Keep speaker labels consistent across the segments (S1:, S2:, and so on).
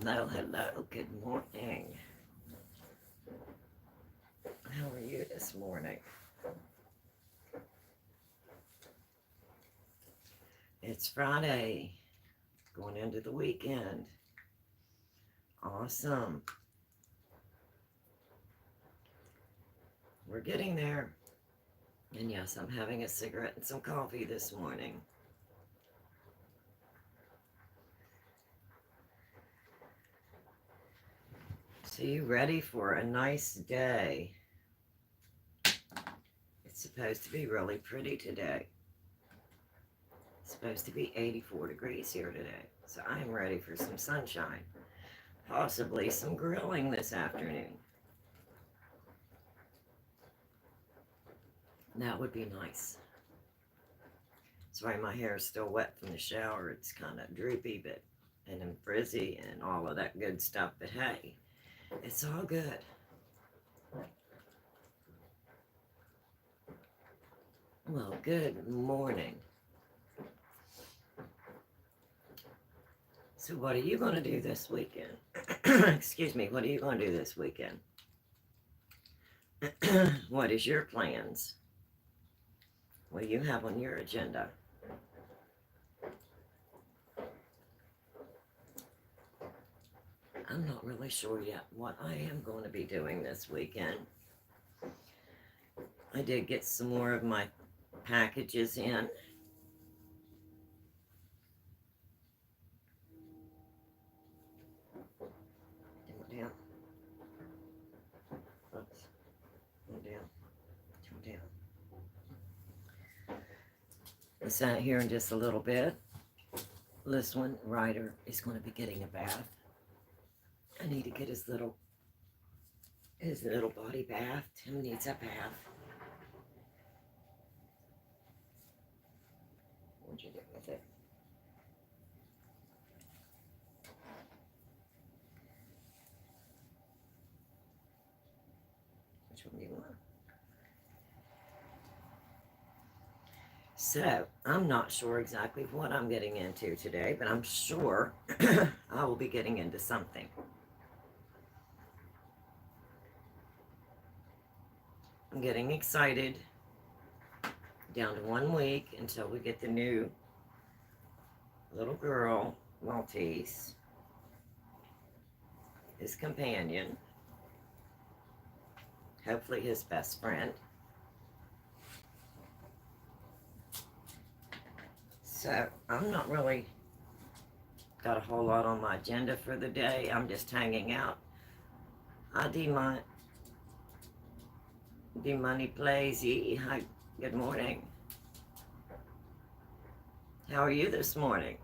S1: Hello, hello, good morning. How are you this morning? It's Friday, going into the weekend. Awesome. We're getting there. And yes, I'm having a cigarette and some coffee this morning. So you ready for a nice day? It's supposed to be really pretty today. It's supposed to be 84 degrees here today. So I'm ready for some sunshine. Possibly some grilling this afternoon. That would be nice. Sorry, my hair is still wet from the shower. It's kind of droopy, but and then frizzy and all of that good stuff. But hey, it's all good. Well, good morning. So what are you going to do this weekend? Excuse me, what are you going to do this weekend? What is your plans? What do you have on your agenda? I'm not really sure yet what I am going to be doing this weekend. I did get some more of my packages in. Down. Oops. Down. Down. We'll sit here in just a little bit. This one, Ryder, is going to be getting a bath. I need to get his little body bath. Tim needs a bath. What'd you do with it? Which one do you want? So, I'm not sure exactly what I'm getting into today, but I'm sure I will be getting into something. I'm getting excited. Down to 1 week until we get the new little girl, Maltese, his companion, hopefully his best friend. So I'm not really got a whole lot on my agenda for the day. I'm just hanging out. Hi, D-Money Plays. Hi, good morning. How are you this morning?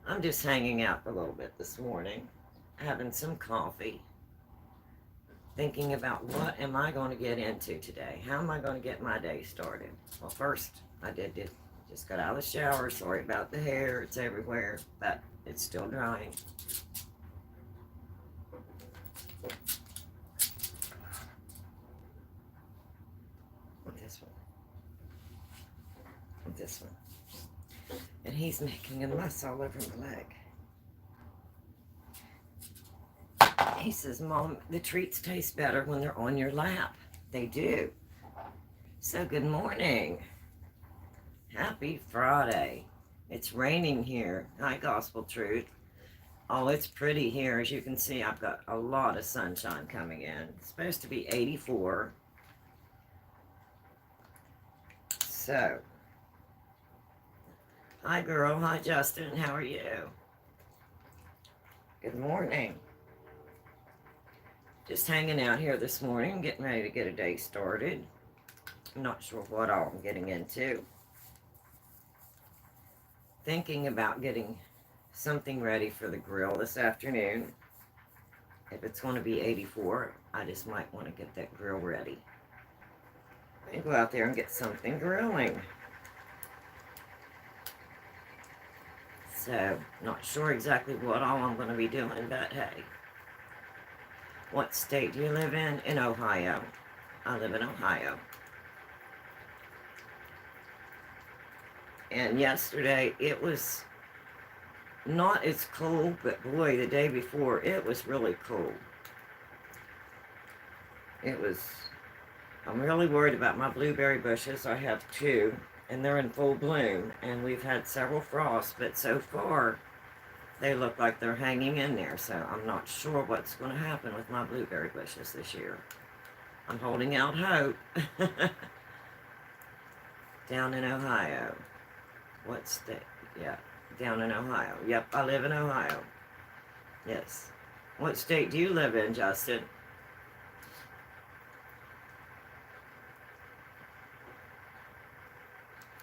S1: I'm just hanging out a little bit this morning, having some coffee, thinking about what am I going to get into today? How am I going to get my day started? Well, first, I just got out of the shower. Sorry about the hair. It's everywhere, but it's still drying. This one. This one. And he's making a mess all over my leg. He says, Mom, the treats taste better when they're on your lap. They do. So good morning. Happy Friday. It's raining here. Hi, Gospel Truth. Oh, it's pretty here. As you can see, I've got a lot of sunshine coming in. It's supposed to be 84. So, hi, girl. Hi, Justin. How are you? Good morning. Just hanging out here this morning, getting ready to get a day started. I'm not sure what all I'm getting into. Thinking about getting something ready for the grill this afternoon. If it's going to be 84, I just might want to get that grill ready. And go out there and get something grilling. So, not sure exactly what all I'm going to be doing, but hey. What state do you live in? In Ohio. I live in Ohio. And yesterday, it was not as cold, but boy, the day before, it was really cold. It was, I'm really worried about my blueberry bushes. I have two, and they're in full bloom, and we've had several frosts, but so far, they look like they're hanging in there, so I'm not sure what's going to happen with my blueberry bushes this year. I'm holding out hope. Down in Ohio. What state? Yeah, down in Ohio. Yep, I live in Ohio. Yes. What state do you live in, Justin?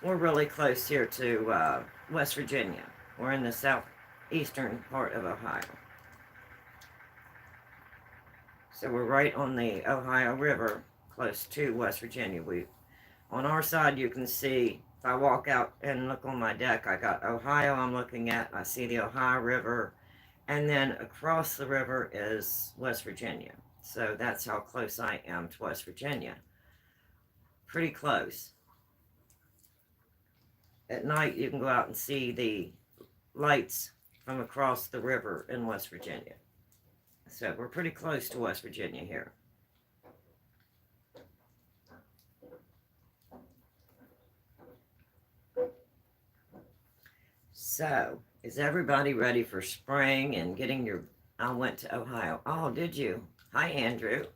S1: We're really close here to West Virginia. We're in the southeastern part of Ohio. So we're right on the Ohio River, close to West Virginia. On our side, you can see, if I walk out and look on my deck, I got Ohio I'm looking at. I see the Ohio River. And then across the river is West Virginia. So that's how close I am to West Virginia. Pretty close. At night, you can go out and see the lights from across the river in West Virginia. So we're pretty close to West Virginia here. So, is everybody ready for spring and getting your... I went to Ohio. Oh, did you? Hi, Andrew.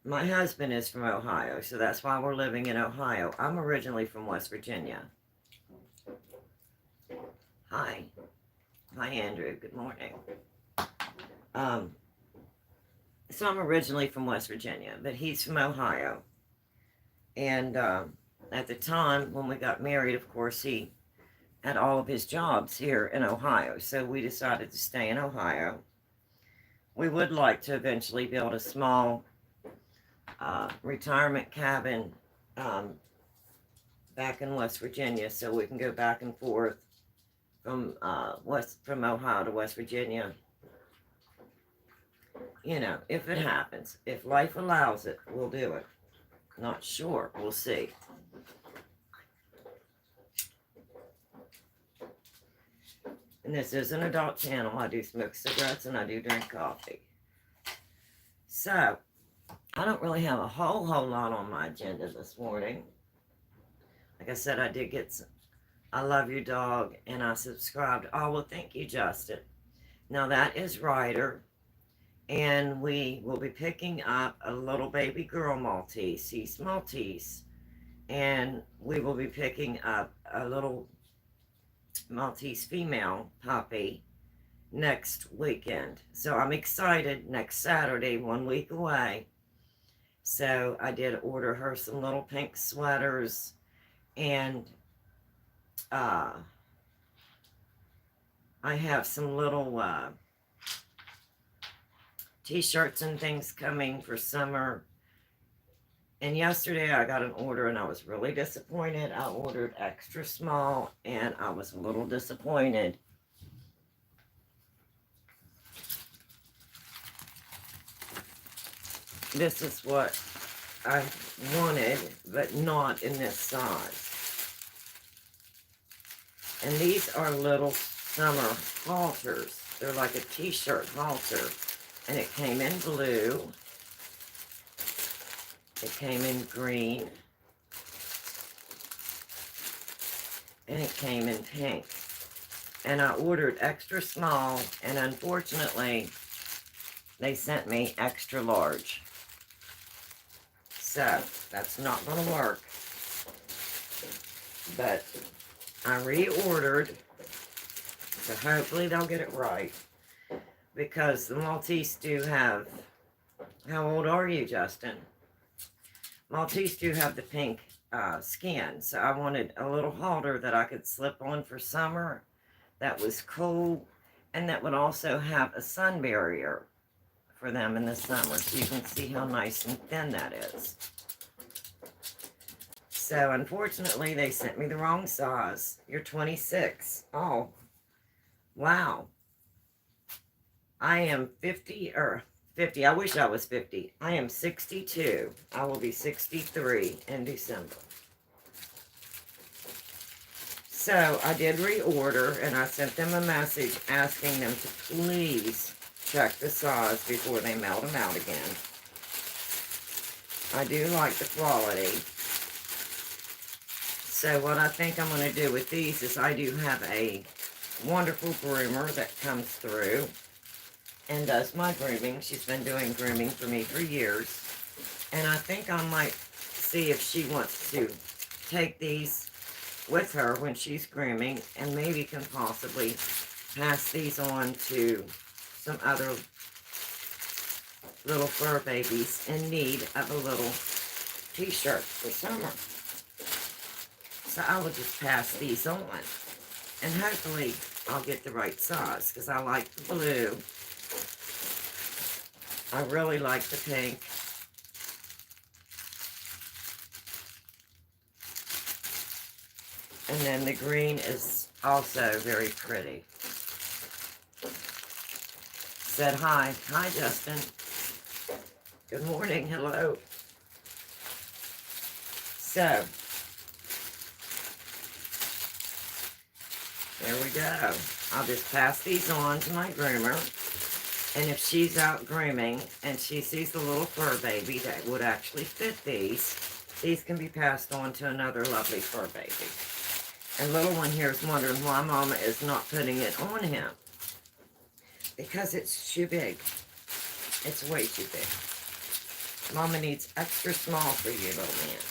S1: My husband is from Ohio, so that's why we're living in Ohio. I'm originally from West Virginia. Hi. Hi, Andrew. Good morning. So I'm originally from West Virginia, but he's from Ohio. And at the time when we got married, of course, he had all of his jobs here in Ohio. So we decided to stay in Ohio. We would like to eventually build a small retirement cabin back in West Virginia, so we can go back and forth from Ohio to West Virginia. You know, if it happens, if life allows it, we'll do it. Not sure. We'll see. And this is an adult channel. I do smoke cigarettes and I do drink coffee. So, I don't really have a whole lot on my agenda this morning. Like I said, I did get some I love your dog, and I subscribed. Oh, well, thank you, Justin. Now, that is Ryder, and we will be picking up a little baby girl Maltese. He's Maltese, and we will be picking up a little Maltese female puppy next weekend. So I'm excited. Next Saturday, 1 week away. So I did order her some little pink sweaters, and I have some little t-shirts and things coming for summer. And yesterday I got an order and I was really disappointed. I ordered extra small and I was a little disappointed. This is what I wanted, but not in this size. And these are little summer halters. They're like a t-shirt halter. And it came in blue. It came in green. And it came in pink. And I ordered extra small, and unfortunately, they sent me extra large. So, that's not going to work. But I reordered, so hopefully they'll get it right. Because the Maltese do have, how old are you, Justin? Maltese do have the pink skin, so I wanted a little halter that I could slip on for summer that was cool, and that would also have a sun barrier for them in the summer, so you can see how nice and thin that is. So, unfortunately, they sent me the wrong size. You're 26. Oh, wow. I am 50, I wish I was 50. I am 62. I will be 63 in December. So I did reorder, and I sent them a message asking them to please check the size before they mail them out again. I do like the quality. So what I think I'm going to do with these is I do have a wonderful groomer that comes through and does my grooming. She's been doing grooming for me for years. And I think I might see if she wants to take these with her when she's grooming, and maybe can possibly pass these on to some other little fur babies in need of a little t-shirt for summer. So I will just pass these on, and hopefully I'll get the right size, because I like the blue. I really like the pink. And then the green is also very pretty. Said hi. Hi, Justin. Good morning. Hello. So, there we go. I'll just pass these on to my groomer. And if she's out grooming and she sees the little fur baby that would actually fit these can be passed on to another lovely fur baby. And little one here is wondering why Mama is not putting it on him. Because it's too big. It's way too big. Mama needs extra small for you, little man.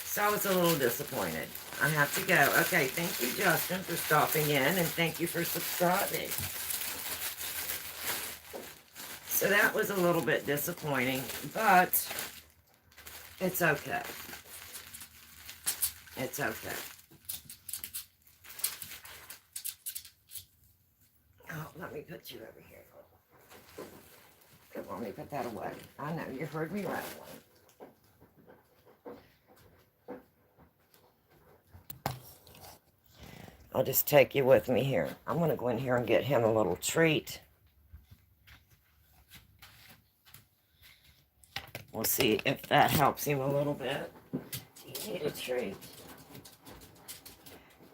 S1: So I was a little disappointed. I have to go. Okay, thank you, Justin, for stopping in, and thank you for subscribing. So that was a little bit disappointing, but it's okay. It's okay. Oh, let me put you over here. Let me put that away. I know, you heard me rattling. I'll just take you with me here. I'm going to go in here and get him a little treat. We'll see if that helps him a little bit. Do you need a treat?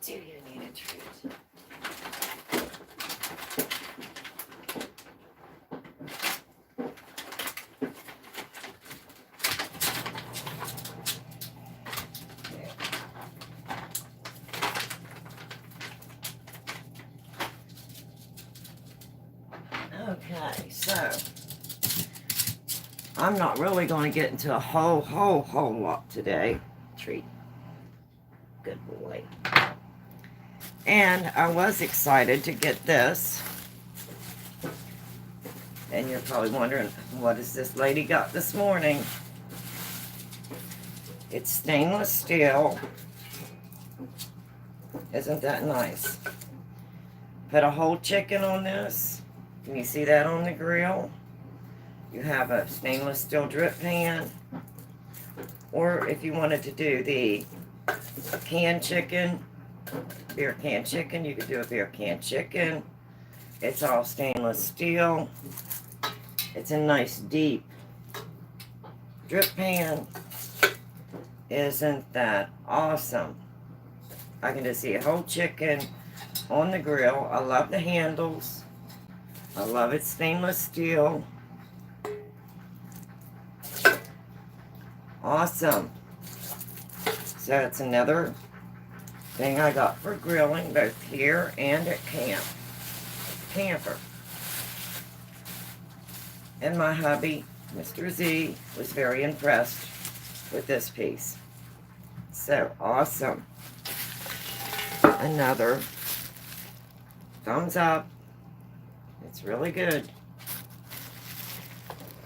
S1: Do you need a treat? Okay, so I'm not really going to get into a whole lot today. Treat. Good boy. And I was excited to get this. And you're probably wondering, what has this lady got this morning? It's stainless steel. Isn't that nice? Put a whole chicken on this. Can you see that on the grill? You have a stainless steel drip pan. Or if you wanted to do the canned chicken, beer can chicken, you could do a beer can chicken. It's all stainless steel. It's a nice deep drip pan. Isn't that awesome? I can just see a whole chicken on the grill. I love the handles. I love it stainless steel. Awesome. So it's another thing I got for grilling, both here and at camper. And my hubby, Mr. Z, was very impressed with this piece. So awesome. Another thumbs up. It's really good.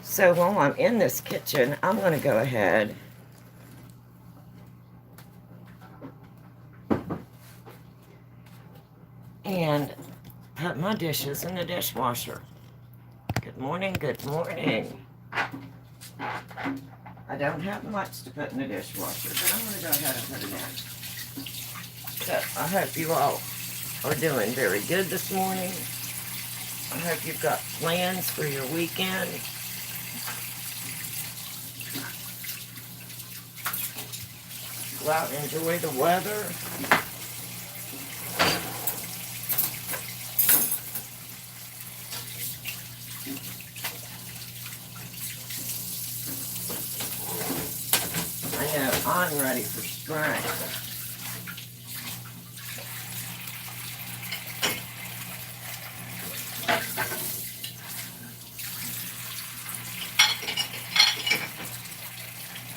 S1: So while I'm in this kitchen, I'm going to go ahead and put my dishes in the dishwasher. Good morning, good morning. I don't have much to put in the dishwasher, but I'm going to go ahead and put it in. So I hope you all are doing very good this morning. I hope you've got plans for your weekend. Go out and enjoy the weather. I know I'm ready for spring.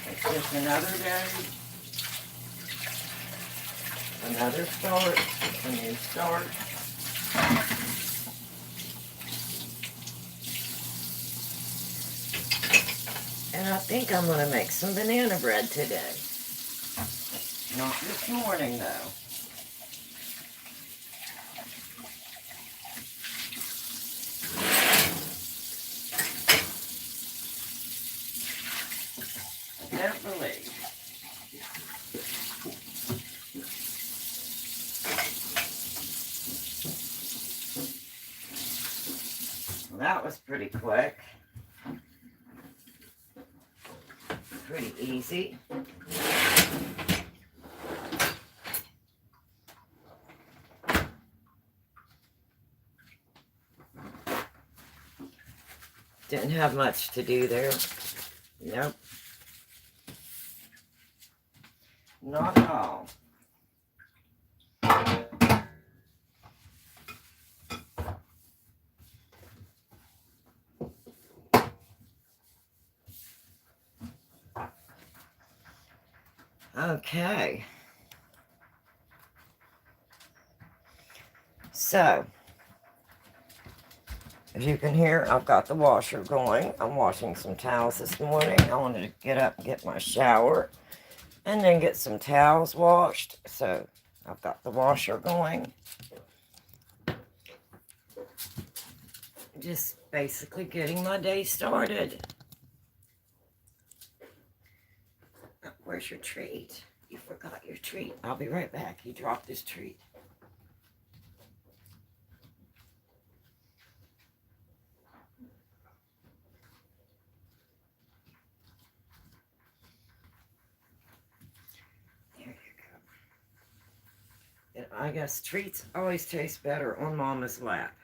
S1: It's just another day, another start, a new start. And I think I'm going to make some banana bread today. Not this morning, though. I can't believe. Well, that was pretty quick. Pretty easy. Didn't have much to do there. Nope. Not at all. Okay. So, as you can hear, I've got the washer going. I'm washing some towels this morning. I wanted to get up and get my shower and then get some towels washed. So, I've got the washer going. Just basically getting my day started. Where's your treat? You forgot your treat. I'll be right back. He dropped his treat. There you go. And I guess treats always taste better on Mama's lap.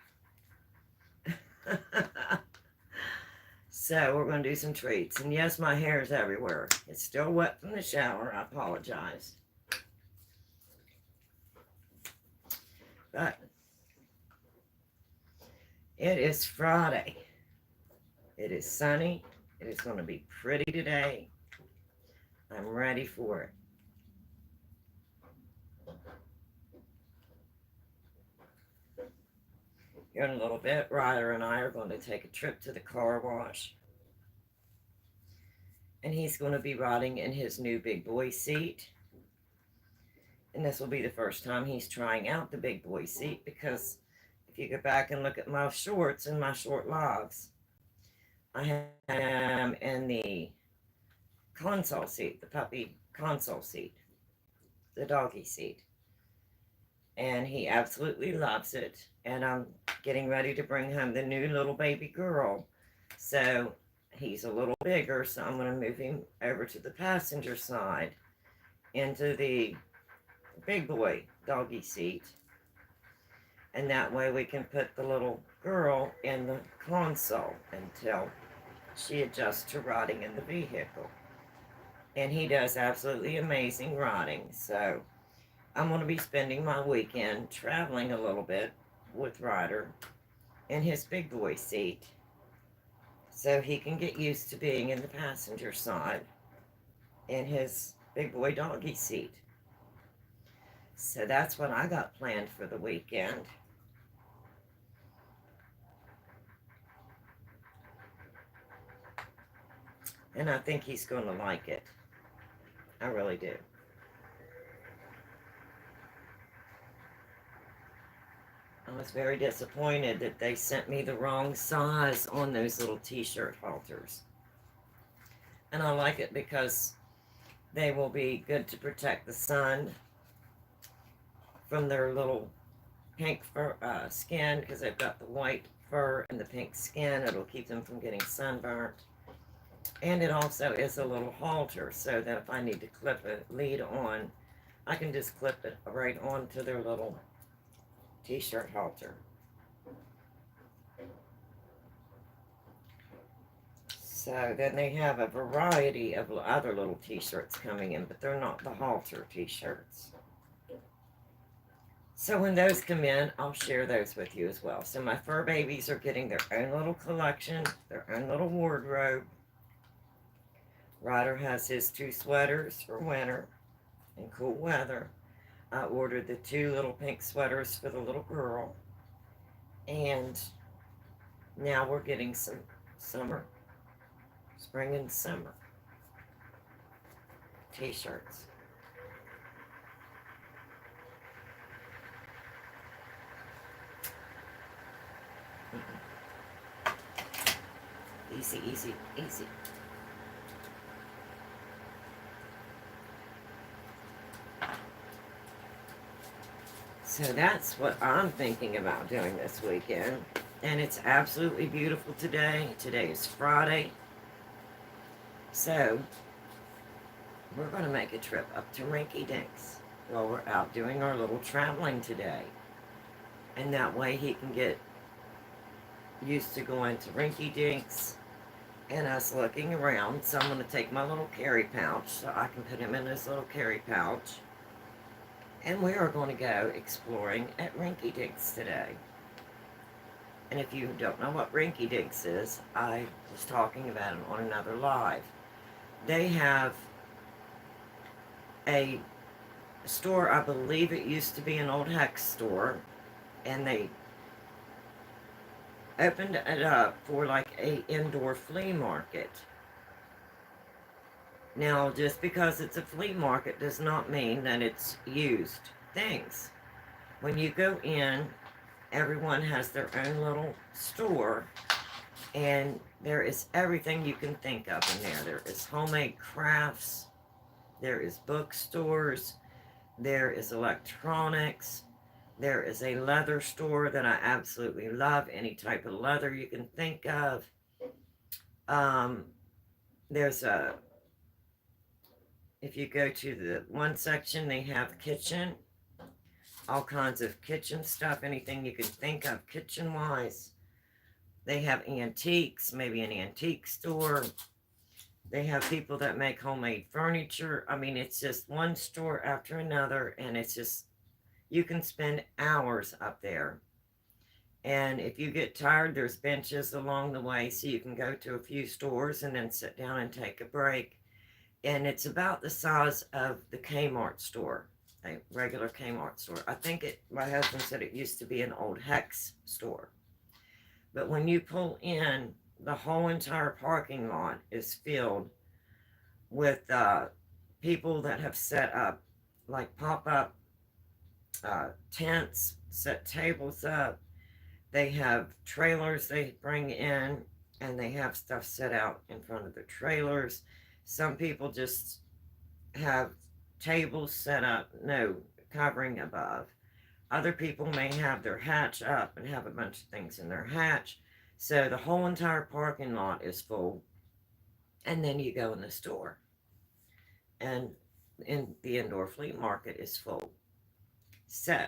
S1: So we're going to do some treats. And yes, my hair is everywhere. It's still wet from the shower. I apologize. But it is Friday. It is sunny. It is going to be pretty today. I'm ready for it. Here in a little bit, Ryder and I are going to take a trip to the car wash. And he's going to be riding in his new big boy seat. And this will be the first time he's trying out the big boy seat, because if you go back and look at my shorts and my short logs, I am in the console seat, the puppy console seat, the doggy seat. And he absolutely loves it. And I'm getting ready to bring home the new little baby girl. So he's a little bigger, so I'm going to move him over to the passenger side into the big boy doggy seat. And that way we can put the little girl in the console until she adjusts to riding in the vehicle. And he does absolutely amazing riding. So I'm going to be spending my weekend traveling a little bit with Ryder in his big boy seat, so he can get used to being in the passenger side in his big boy doggy seat. So that's what I got planned for the weekend. And I think he's going to like it. I really do. I was very disappointed that they sent me the wrong size on those little t-shirt halters. And I like it because they will be good to protect the sun from their little pink fur, skin, because they've got the white fur and the pink skin. It'll keep them from getting sunburnt. And it also is a little halter, so that if I need to clip a lead on, I can just clip it right onto their little t-shirt halter. So then they have a variety of other little t-shirts coming in, but they're not the halter t-shirts. So when those come in, I'll share those with you as well. So my fur babies are getting their own little collection, their own little wardrobe. Ryder has his 2 sweaters for winter and cool weather. I ordered the 2 little pink sweaters for the little girl. And now we're getting some summer, spring and summer t-shirts. Easy, easy, easy. So that's what I'm thinking about doing this weekend. And it's absolutely beautiful today. Today is Friday. So we're going to make a trip up to Rinky Dinks while we're out doing our little traveling today. And that way he can get used to going to Rinky Dinks and us looking around. So I'm going to take my little carry pouch so I can put him in this little carry pouch. And we are going to go exploring at Rinky Dinks today. And if you don't know what Rinky Dinks is, I was talking about it on another live. They have a store, I believe it used to be an old Hex store, and they opened it up for like a indoor flea market. Now, just because it's a flea market does not mean that it's used things. When you go in, everyone has their own little store, and there is everything you can think of in there. There is homemade crafts, there is bookstores, there is electronics, there is a leather store that I absolutely love, any type of leather you can think of. There's a If you go to the one section, they have kitchen, all kinds of kitchen stuff, anything you can think of kitchen-wise. They have antiques, maybe an antique store. They have people that make homemade furniture. I mean, it's just one store after another, and it's just, you can spend hours up there. And if you get tired, there's benches along the way, so you can go to a few stores and then sit down and take a break. And it's about the size of the Kmart store, a regular Kmart store. I think my husband said it used to be an old Hex store. But when you pull in, the whole entire parking lot is filled with people that have set up, like pop-up tents, set tables up. They have trailers they bring in, and they have stuff set out in front of the trailers. Some people just have tables set up, no covering above. Other people may have their hatch up and have a bunch of things in their hatch. So the whole entire parking lot is full. And then you go in the store. And in the indoor flea market is full. So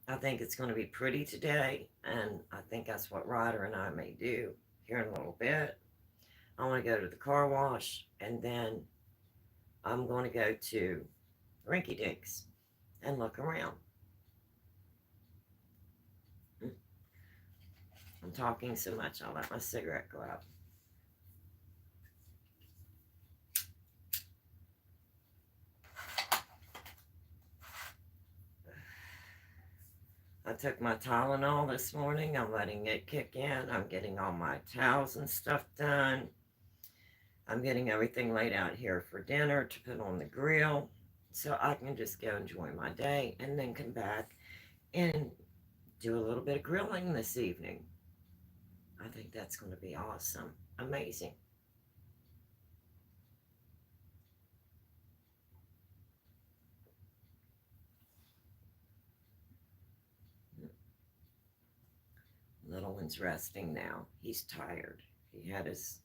S1: I think it's going to be pretty today. And I think that's what Ryder and I may do here in a little bit. I want to go to the car wash, and then I'm going to go to Rinky Dinks and look around. I'm talking so much, I'll let my cigarette go out. I took my Tylenol this morning. I'm letting it kick in. I'm getting all my towels and stuff done. I'm getting everything laid out here for dinner to put on the grill, so I can just go enjoy my day and then come back and do a little bit of grilling this evening. I think that's going to be awesome. Amazing. Little one's resting now. He's tired. He had his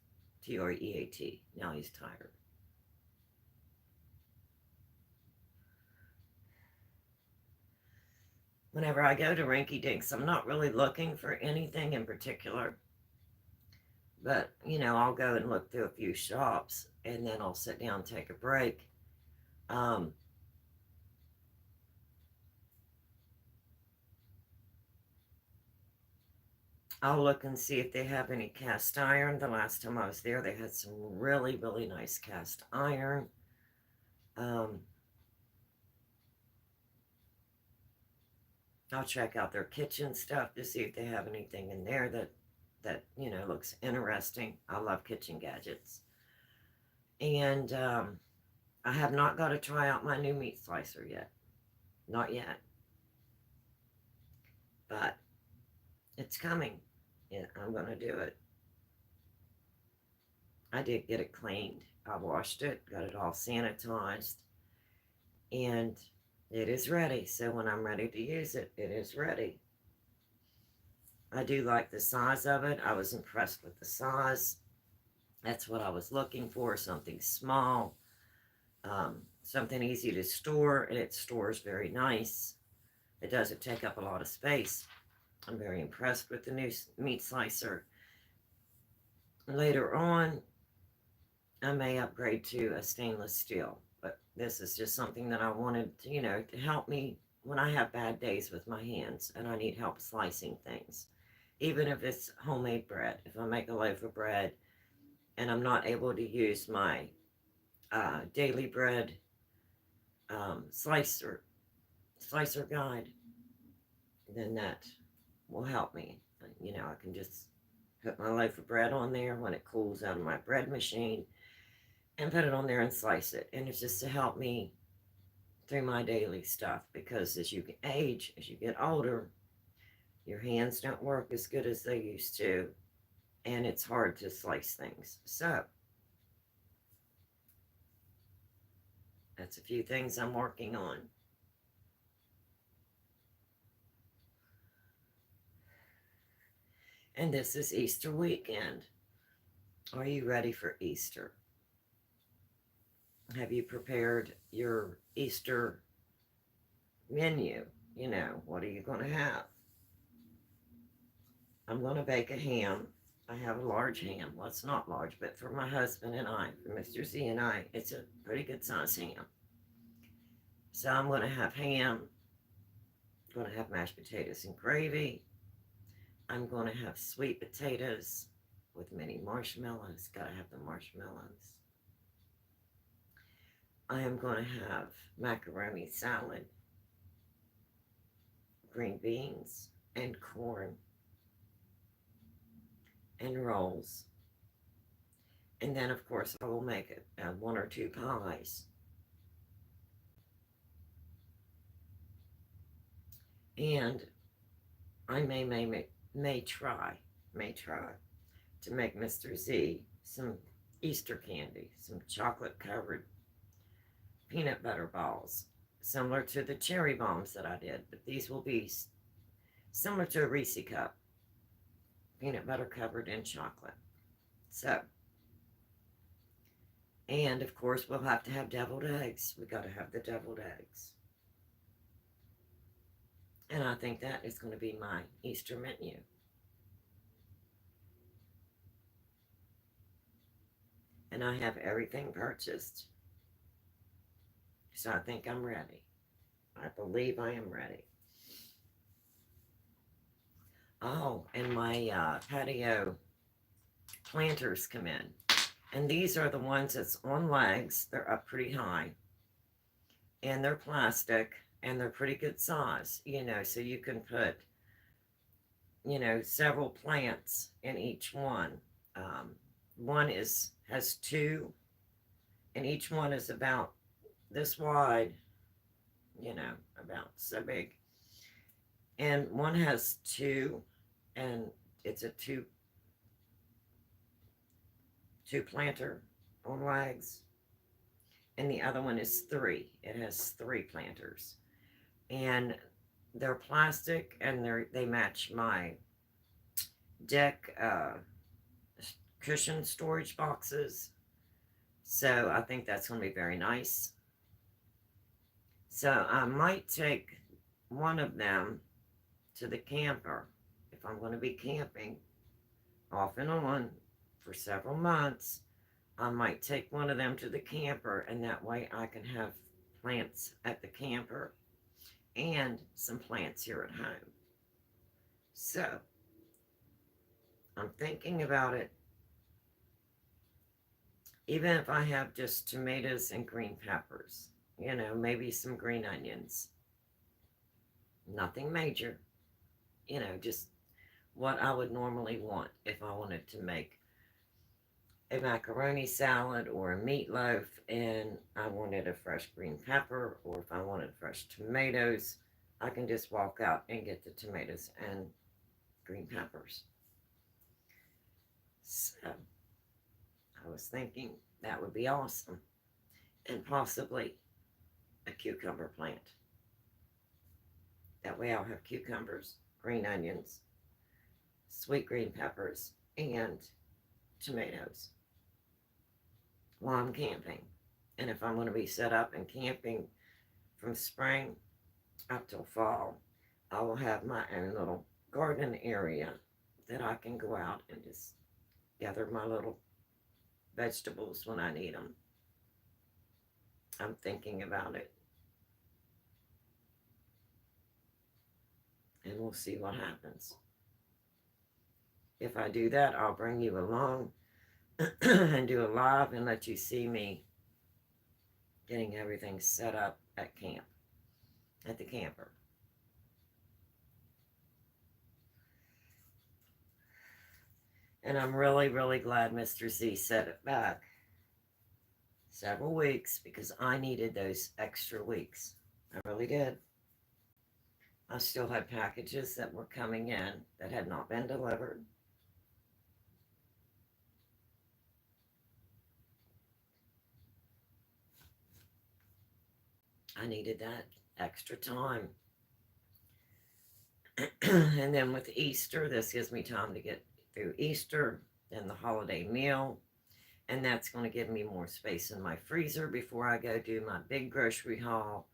S1: T-R-E-A-T. Now he's tired. Whenever I go to Rinky Dinks, I'm not really looking for anything in particular. But, I'll go and look through a few shops and then I'll sit down and take a break. Um, I'll look and see if they have any cast iron. The last time I was there, they had some really, really nice cast iron. Um, I'll check out their kitchen stuff to see if they have anything in there that looks interesting. I love kitchen gadgets. And I have not got to try out my new meat slicer yet. Not yet. But it's coming. Yeah, I'm going to do it. I did get it cleaned. I washed it, got it all sanitized, and it is ready. So when I'm ready to use it, it is ready. I do like the size of it. I was impressed with the size. That's what I was looking for, something small, something easy to store, and it stores very nice. It doesn't take up a lot of space. I'm very impressed with the new meat slicer. Later on, I may upgrade to a stainless steel, but this is just something that I wanted to, to help me when I have bad days with my hands and I need help slicing things. Even if it's homemade bread, if I make a loaf of bread and I'm not able to use my daily bread slicer guide, then that will help me. I can just put my loaf of bread on there when it cools out of my bread machine and put it on there and slice it. And it's just to help me through my daily stuff, because as you age, as you get older, your hands don't work as good as they used to, and it's hard to slice things. So that's a few things I'm working on. And this is Easter weekend. Are you ready for Easter? Have you prepared your Easter menu? What are you going to have? I'm going to bake a ham. I have a large ham. Well, it's not large, but for my husband and I, for Mr. Z and I, it's a pretty good size ham. So I'm going to have ham. I'm going to have mashed potatoes and gravy. I'm going to have sweet potatoes with mini marshmallows. Got to have the marshmallows. I am going to have macaroni salad, green beans, and corn, and rolls. And then, of course, I will make one or two pies. And I may try to make Mr. Z some Easter candy, some chocolate covered peanut butter balls, similar to the cherry bombs that I did, but these will be similar to a Reese cup, peanut butter covered in chocolate. So, and of course, we'll have to have deviled eggs. We got to have the deviled eggs. And I think that is going to be my Easter menu. And I have everything purchased. So I think I'm ready. I believe I am ready. Oh, and my patio planters come in. And these are the ones that's on legs. They're up pretty high. And they're plastic. And they're pretty good size, so you can put, several plants in each one. One has two, and each one is about this wide, about so big. And one has two, and it's a two planter on legs. And the other one is three. It has three planters. And they're plastic, and they match my deck cushion storage boxes. So I think that's going to be very nice. So I might take one of them to the camper if I'm going to be camping off and on for several months. I might take one of them to the camper, and that way I can have plants at the camper and some plants here at home. So I'm thinking about it. Even if I have just tomatoes and green peppers, maybe some green onions. Nothing major, just what I would normally want if I wanted to make a macaroni salad or a meatloaf and I wanted a fresh green pepper, or if I wanted fresh tomatoes, I can just walk out and get the tomatoes and green peppers. So I was thinking that would be awesome. And possibly a cucumber plant. That way I'll have cucumbers, green onions, sweet green peppers, and tomatoes while I'm camping. And if I'm going to be set up and camping from spring up till fall, I will have my own little garden area that I can go out and just gather my little vegetables when I need them. I'm thinking about it. And we'll see what happens. If I do that, I'll bring you along and do a live and let you see me getting everything set up at camp, at the camper. And I'm really, really glad Mr. Z set it back several weeks because I needed those extra weeks. I really did. I still had packages that were coming in that had not been delivered. I needed that extra time. And then with Easter, this gives me time to get through Easter and the holiday meal. And that's going to give me more space in my freezer before I go do my big grocery haul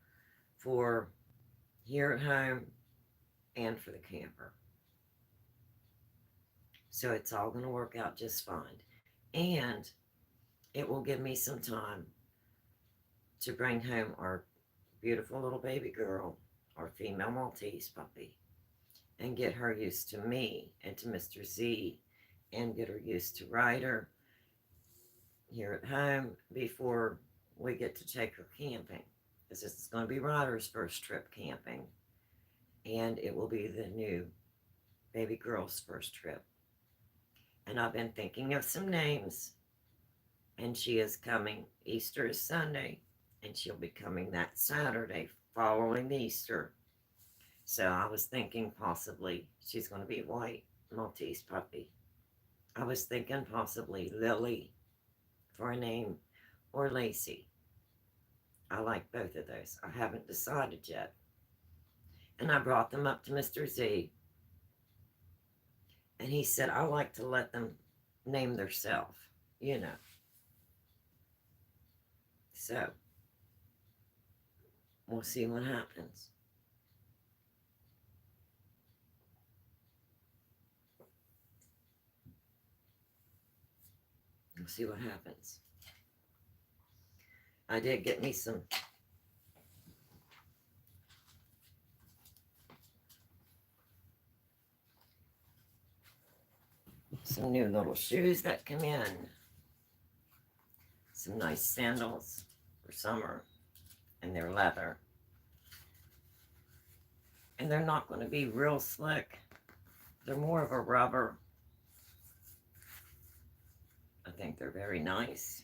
S1: for here at home and for the camper. So it's all going to work out just fine. And it will give me some time to bring home our beautiful little baby girl, our female Maltese puppy, and get her used to me and to Mr. Z, and get her used to Ryder here at home before we get to take her camping. Because this is going to be Ryder's first trip camping, and it will be the new baby girl's first trip. And I've been thinking of some names, and she is coming. Easter is Sunday, and she'll be coming that Saturday following Easter. So I was thinking possibly she's going to be a white Maltese puppy. I was thinking possibly Lily for a name, or Lacey. I like both of those. I haven't decided yet. And I brought them up to Mr. Z. And he said, I like to let them name themselves, So, we'll see what happens. We'll see what happens. I did get me some new little shoes that come in. Some nice sandals for summer, and they're leather. And they're not going to be real slick. They're more of a rubber. I think they're very nice.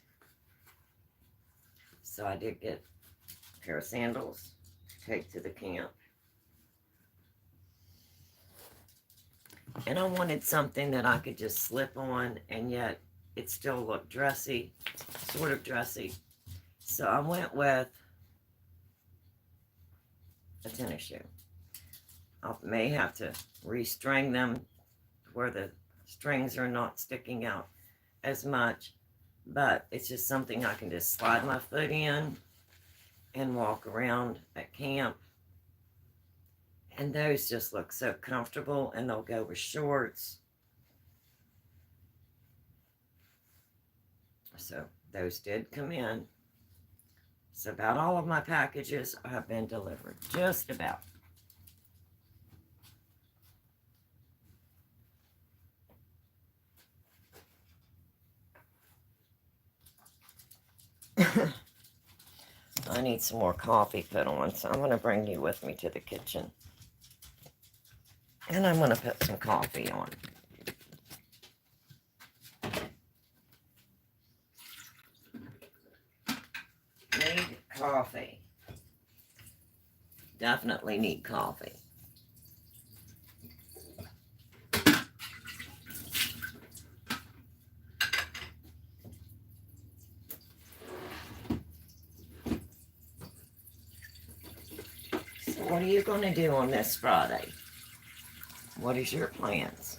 S1: So I did get a pair of sandals to take to the camp. And I wanted something that I could just slip on and yet it still looked dressy, sort of dressy. So I went with a tennis shoe. I may have to restring them where the strings are not sticking out as much, but it's just something I can just slide my foot in and walk around at camp. And those just look so comfortable, and they'll go with shorts. So those did come in. So about all of my packages have been delivered. Just about. I need some more coffee put on, so I'm going to bring you with me to the kitchen. And I'm going to put some coffee on. Need coffee. Definitely need coffee. So what are you going to do on this Friday? What is your plans?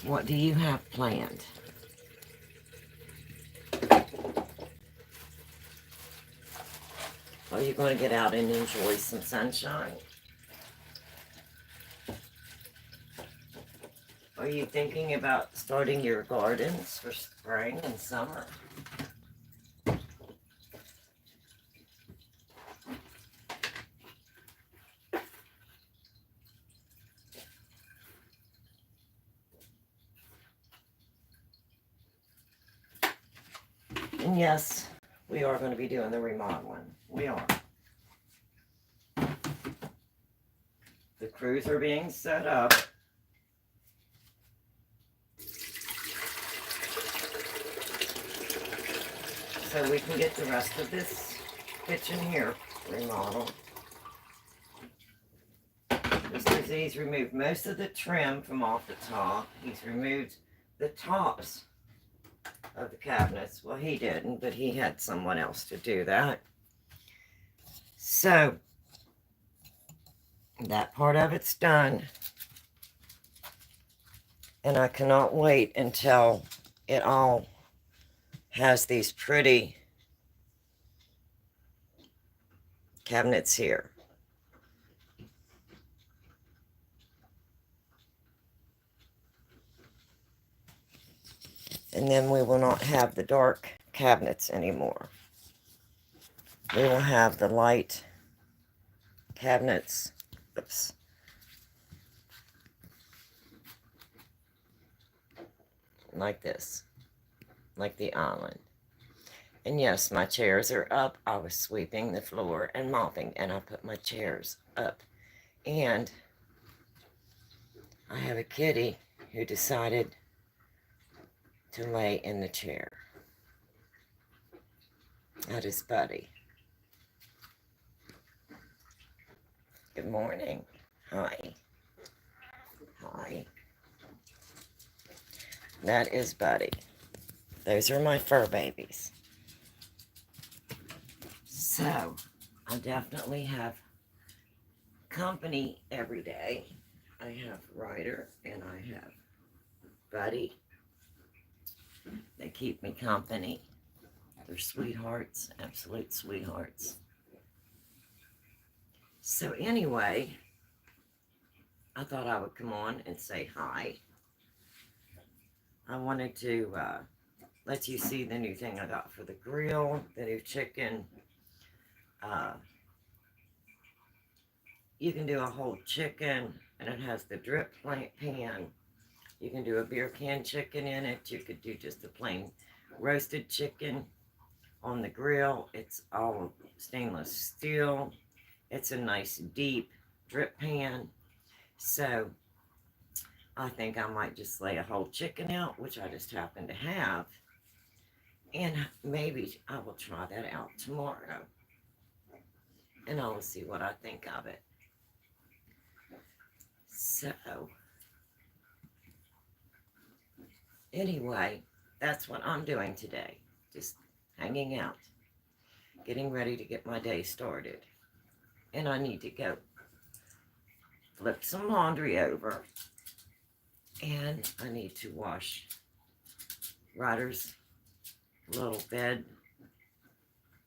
S1: What do you have planned? Are you going to get out and enjoy some sunshine? Are you thinking about starting your gardens for spring and summer? And yes, we are going to be doing the remodeling. We are. The crews are being set up. So we can get the rest of this kitchen here remodeled. Mr. Z's removed most of the trim from off the top. He's removed the tops of the cabinets. Well, he didn't, but he had someone else to do that. So that part of it's done. And I cannot wait until it all has these pretty cabinets here. And then we will not have the dark cabinets anymore. We will have the light cabinets. Oops. Like this. Like the island. And yes, my chairs are up. I was sweeping the floor and mopping, and I put my chairs up. And I have a kitty who decided to lay in the chair. That is Buddy. Good morning. Hi. Hi. That is Buddy. Those are my fur babies. So, I definitely have company every day. I have Ryder and I have Buddy. They keep me company. They're sweethearts, absolute sweethearts. So anyway, I thought I would come on and say hi. I wanted to let you see the new thing I got for the grill, the new chicken. You can do a whole chicken, and it has the drip pan. You can do a beer can chicken in it. You could do just a plain roasted chicken on the grill. It's all stainless steel. It's a nice deep drip pan. So I think I might just lay a whole chicken out, which I just happen to have. And maybe I will try that out tomorrow. And I will see what I think of it. So, anyway, that's what I'm doing today. Just hanging out. getting ready to get my day started. And I need to go flip some laundry over. And I need to wash Ryder's little bed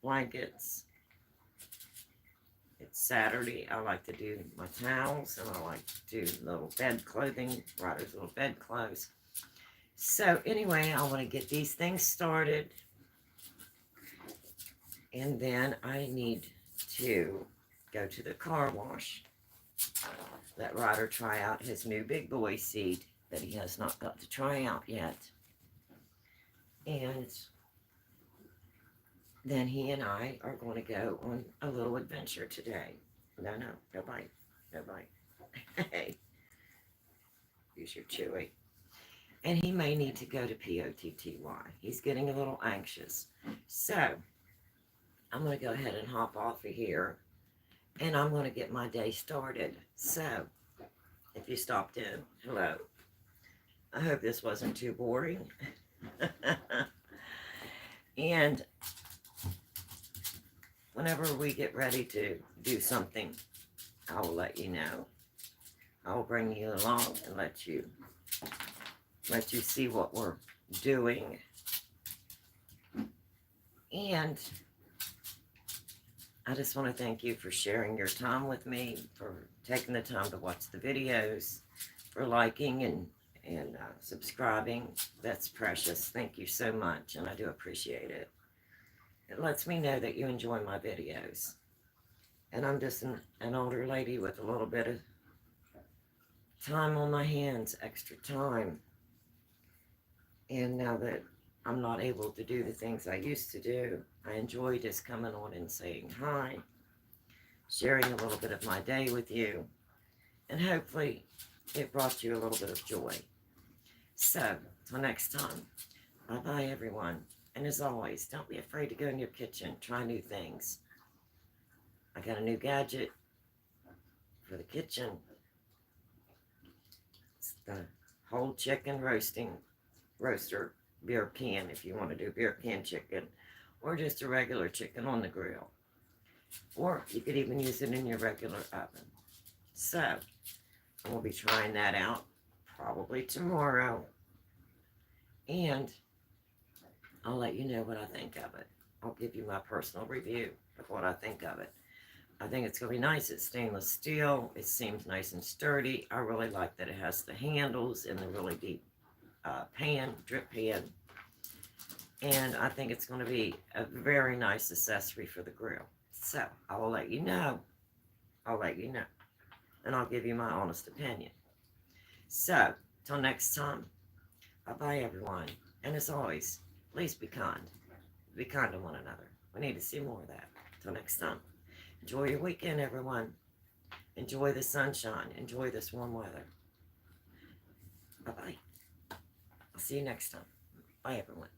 S1: blankets. It's Saturday. I like to do my towels, and I like to do little bed clothing, Ryder's little bed clothes. So anyway, I want to get these things started. And then I need to go to the car wash. Let Ryder try out his new big boy seat that he has not got to try out yet. And then he and I are going to go on a little adventure today. No bite. No bite. Hey, use your chewy. And he may need to go to POTTY. He's getting a little anxious. So, I'm going to go ahead and hop off of here. And I'm going to get my day started. So, if you stopped in, hello. I hope this wasn't too boring. And whenever we get ready to do something, I will let you know. I will bring you along and let you see what we're doing. And I just want to thank you for sharing your time with me, for taking the time to watch the videos, for liking and subscribing. That's precious. Thank you so much, and I do appreciate it. It lets me know that you enjoy my videos. And I'm just an older lady with a little bit of time on my hands, extra time. And now that I'm not able to do the things I used to do, I enjoy just coming on and saying hi, sharing a little bit of my day with you, and hopefully it brought you a little bit of joy. So, till next time, bye-bye everyone. And as always, don't be afraid to go in your kitchen, try new things. I got a new gadget for the kitchen. It's the whole chicken roaster beer can, if you want to do beer can chicken, or just a regular chicken on the grill. Or you could even use it in your regular oven. So, I'm going to be trying that out probably tomorrow. And I'll let you know what I think of it. I'll give you my personal review of what I think of it. I think it's going to be nice. It's stainless steel. It seems nice and sturdy. I really like that it has the handles and the really deep drip pan. And I think it's going to be a very nice accessory for the grill. So, I will let you know. And I'll give you my honest opinion. So, till next time, bye-bye everyone. And as always, please be kind. Be kind to one another. We need to see more of that. Till next time. Enjoy your weekend, everyone. Enjoy the sunshine. Enjoy this warm weather. Bye-bye. I'll see you next time. Bye, everyone.